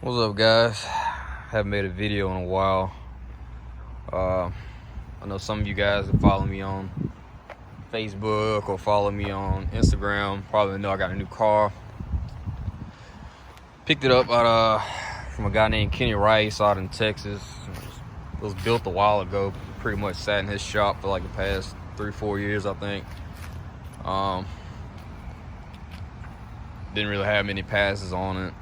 What's up, guys? Haven't made a video in a while. I know some of you guys that follow me on Facebook or follow me on Instagram probably know I got a new car. Picked it up from a guy named Kenny Rice out in Texas. It was built a while ago. Pretty much sat in his shop for like the past 3-4 years, I think. Didn't really have many passes on it.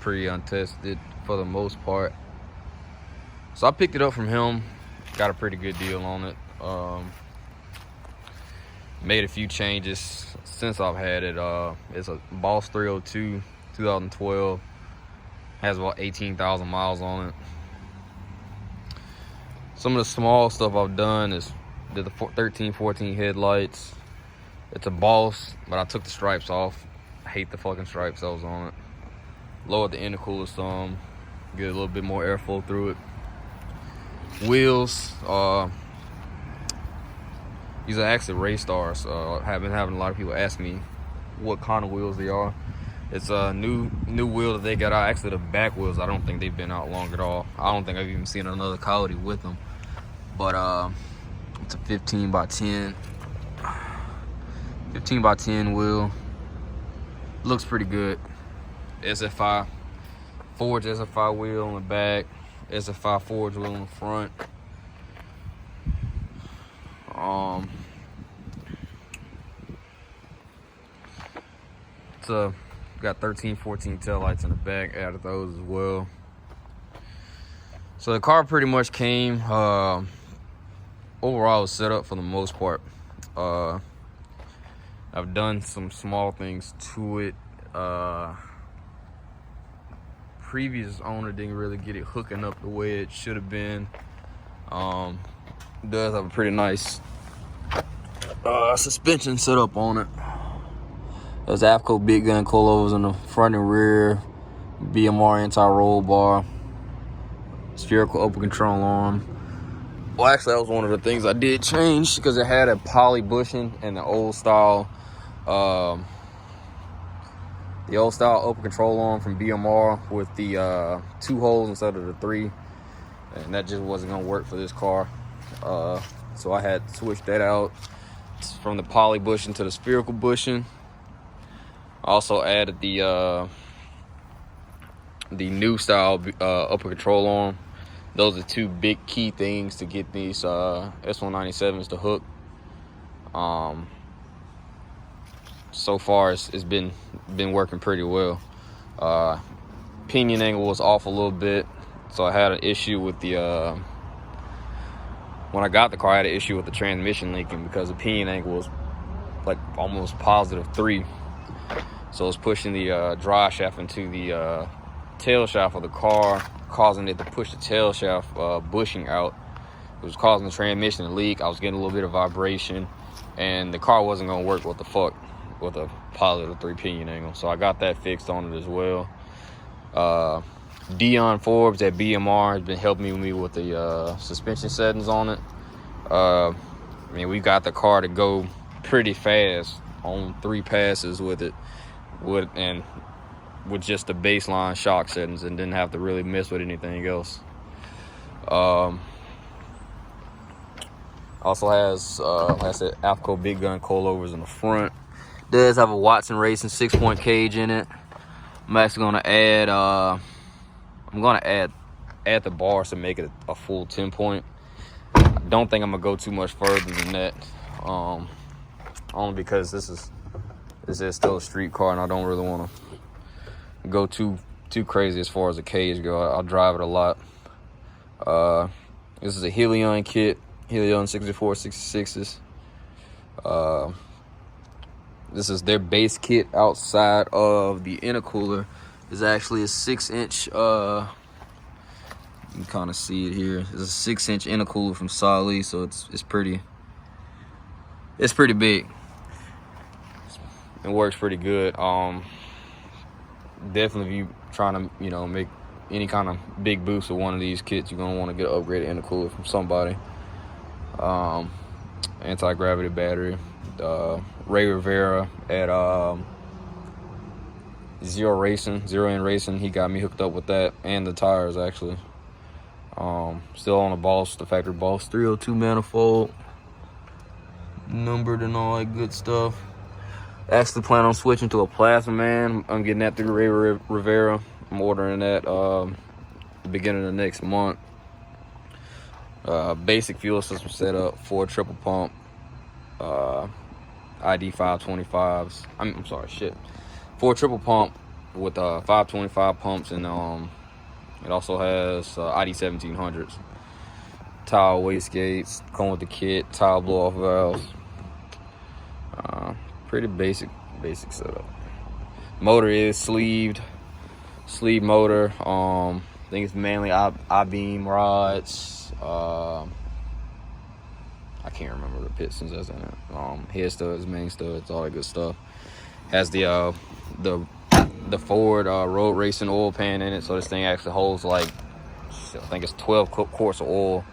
Pretty untested for the most part. So I picked it up from him. Got a pretty good deal on it. Made a few changes since I've had it. It's a Boss 302 2012. Has about 18,000 miles on it. Some of the small stuff I've done is did the 13-14 headlights. It's a Boss, but I took the stripes off. I hate the fucking stripes that was on it. Lowered the intercooler some, get a little bit more airflow through it. Wheels, these are actually race stars. I've been having a lot of people ask me what kind of wheels they are. It's a new wheel that they got out. Actually, the back wheels, I don't think they've been out long at all. I don't think I've even seen another Coyote with them. But it's a 15 by 10 wheel. Looks pretty good. SFI, forged SFI wheel on the back, SFI forged wheel on the front. It's got 13-14 taillights in the back, added those as well. So the car pretty much came, overall it was set up for the most part. I've done some small things to it. Previous owner didn't really get it hooking up the way it should have been. It does have a pretty nice suspension setup on it. There's AFCO big gun coilovers in the front and rear, BMR anti-roll bar, spherical open control arm. Well, actually, that was one of the things I did change because it had a poly bushing and the old style open control arm from BMR with the 2 holes instead of the 3, and that just wasn't gonna work for this car. So I had to switch that out from the poly bushing to the spherical bushing. I also added the new style upper control arm. Those are 2 big key things to get these S197s to hook. So far it's been working pretty well. Pinion angle was off a little bit, so I had an issue with the when I got the car, I had an issue with the transmission linking because the pinion angle was like almost +3. So it's pushing the drive shaft into the tail shaft of the car, causing it to push the tail shaft bushing out. It was causing the transmission to leak. I was getting a little bit of vibration, and the car wasn't gonna work with a +3 pinion angle. So I got that fixed on it as well. Dion Forbes at BMR has been helping me with the suspension settings on it. I mean, we got the car to go pretty fast on 3 passes with it, with just the baseline shock settings, and didn't have to really mess with anything else. Also has, like I said, AFCO big gun coilovers in the front. Does have a Watson Racing 6-point cage in it. I'm actually gonna add add the bars to make it a full 10-point. I don't think I'm gonna go too much further than that, only because this is still a street car, and I don't really want to go too crazy as far as the cage go. I'll drive it a lot. This is a Helion kit, Helion 6466s. This is their base kit. Outside of the intercooler is actually a 6-inch. You can kind of see it here. It's a 6-inch intercooler from Solly, so it's pretty big. It works pretty good. Definitely, if you trying to make any kind of big boost with one of these kits, you're gonna want to get an upgraded intercooler from somebody. Anti-gravity battery. Ray Rivera at Zero in racing. He got me hooked up with that and the tires actually. Still on the factory Boss 302 manifold, numbered and all that good stuff. Actually plan on switching to a plasma man. I'm getting that through Ray Rivera. I'm ordering that the beginning of next month. Basic fuel system setup, 4 triple pump, ID 525s. I'm sorry, shit. 4 triple pump with 525 pumps, and it also has ID 1700s. Tile wastegates, come with the kit, tile blow off valves. Pretty basic setup. Motor is sleeve motor. I think it's mainly I-beam rods. I can't remember the pistons that's in it. Head studs, main studs, all that good stuff. Has the Ford road racing oil pan in it, so this thing actually holds like, I think it's 12 quarts of oil.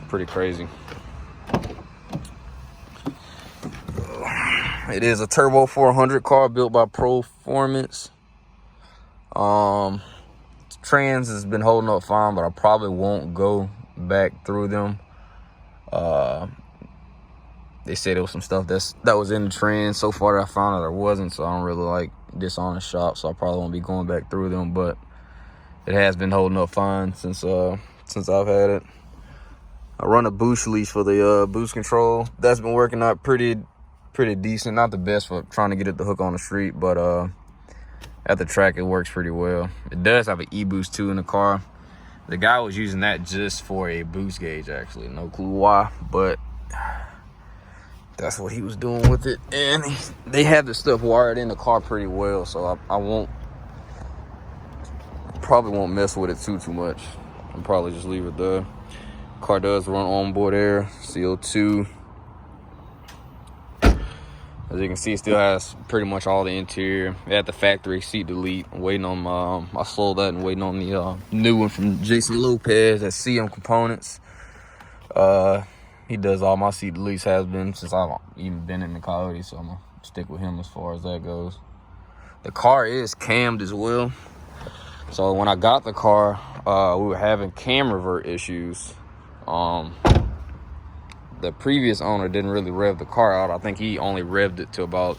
Pretty crazy. It is a turbo 400 car built by Performance. Trans has been holding up fine, but I probably won't go back through them. They said there was some stuff that was in the trans. So far I found out there wasn't, so I don't really like dishonest shop, so I probably won't be going back through them, but it has been holding up fine since I've had it. I run a boost leash for the boost control. That's been working out pretty decent. Not the best for trying to get it to hook on the street, but at the track it works pretty well. It does have an e-boost too in the car. The guy was using that just for a boost gauge, actually. No clue why, but that's what he was doing with it. And they have the stuff wired in the car pretty well, so I probably won't mess with it too much. I'll probably just leave it there. Car does run onboard air, CO2. As you can see, it still has pretty much all the interior. At the factory, seat delete. I'm waiting on I sold that and waiting on the new one from Jason Lopez at CM Components. He does all my seat deletes, has been since I've even been in the Coyote, so I'm gonna stick with him as far as that goes. The car is cammed as well. So when I got the car, we were having cam revert issues. The previous owner didn't really rev the car out. I think he only revved it to about,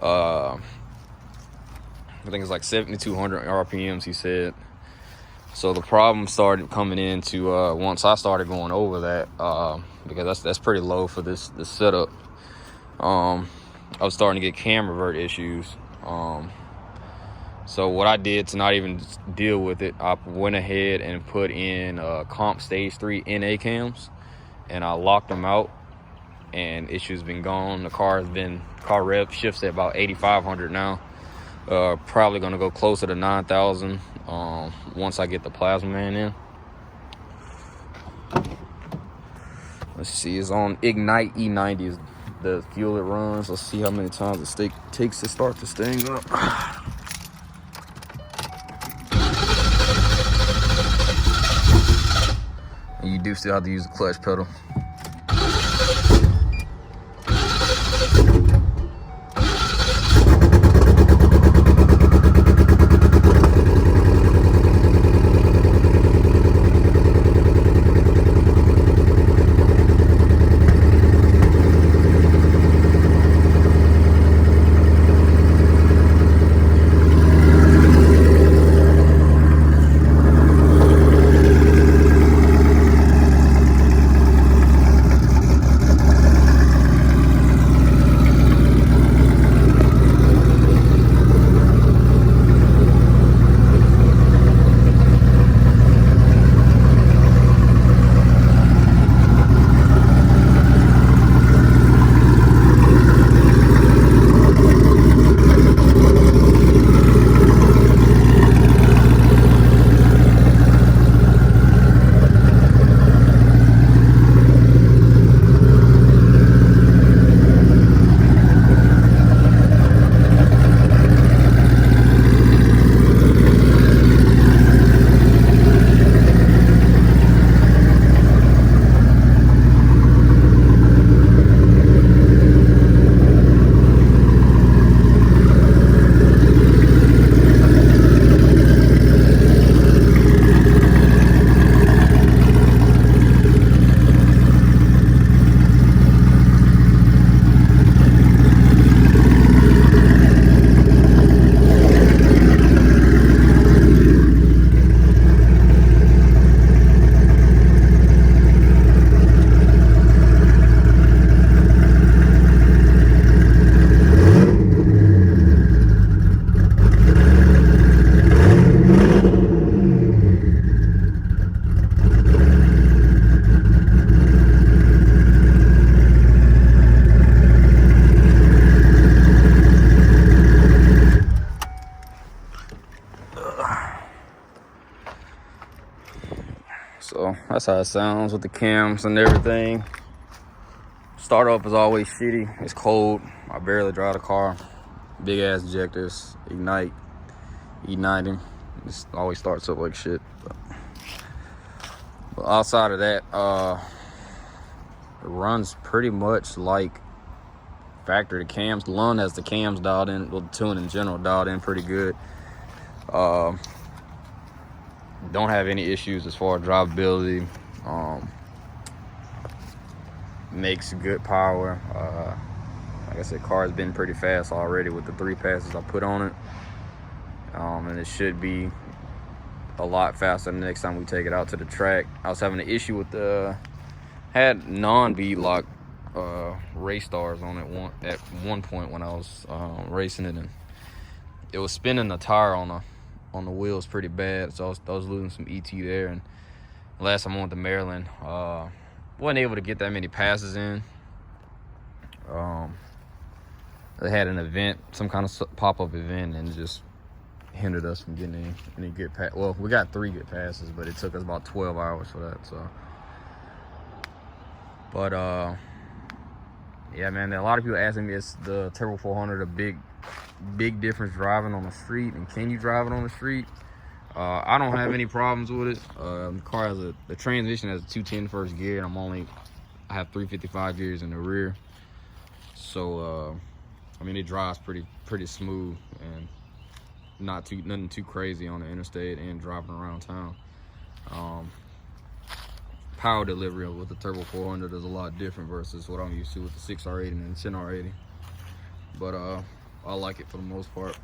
I think it's like 7,200 RPMs, he said. So the problem started coming into once I started going over that, because that's pretty low for this setup. I was starting to get cam revert issues. So what I did to not even deal with it, I went ahead and put in comp stage 3 NA cams, and I locked them out, and issues been gone. The car rev shifts at about 8,500 now. Probably gonna go closer to 9,000 once I get the plasma man in. Let's see, it's on Ignite E90 is the fuel it runs. Let's see how many times it takes to start this thing up. And you do still have to use the clutch pedal. So that's how it sounds with the cams and everything. Start up is always shitty. It's cold. I barely drive the car. Big ass injectors, igniting. It always starts up like shit. But outside of that, it runs pretty much like factory. The cams, Lund has the cams dialed in, well, the tune in general dialed in pretty good. Don't have any issues as far as drivability. Makes good power. Like I said, car's been pretty fast already with the 3 passes I put on it. And it should be a lot faster the next time we take it out to the track. I was having an issue with had non-bead lock race stars on it at one point when I was racing it, and it was spinning the tire on the wheels pretty bad, so I was losing some ET there. And last time I went to Maryland, wasn't able to get that many passes in. They had an event, some kind of pop-up event, and it just hindered us from getting any good pass. Well, we got 3 good passes, but it took us about 12 hours for that. So, but yeah, man, a lot of people asking me, is the Turbo 400 a big difference driving on the street, and can you drive it on the street? I don't have any problems with it. The car has the transmission has a 210 first gear, and I have 355 gears in the rear. So, I mean, it drives pretty smooth and nothing too crazy on the interstate and driving around town. Power delivery with the Turbo 400 is a lot different versus what I'm used to with the 6R80 and the 10R80. But I like it for the most part.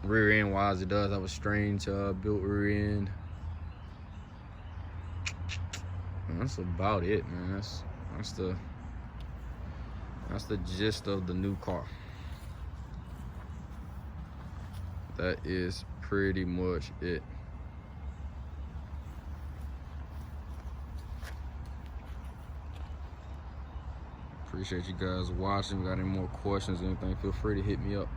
Rear end wise, it does have a strange built rear end. And that's about it, man. That's the gist of the new car. That is pretty much it. Appreciate you guys watching. Got any more questions or anything, feel free to hit me up.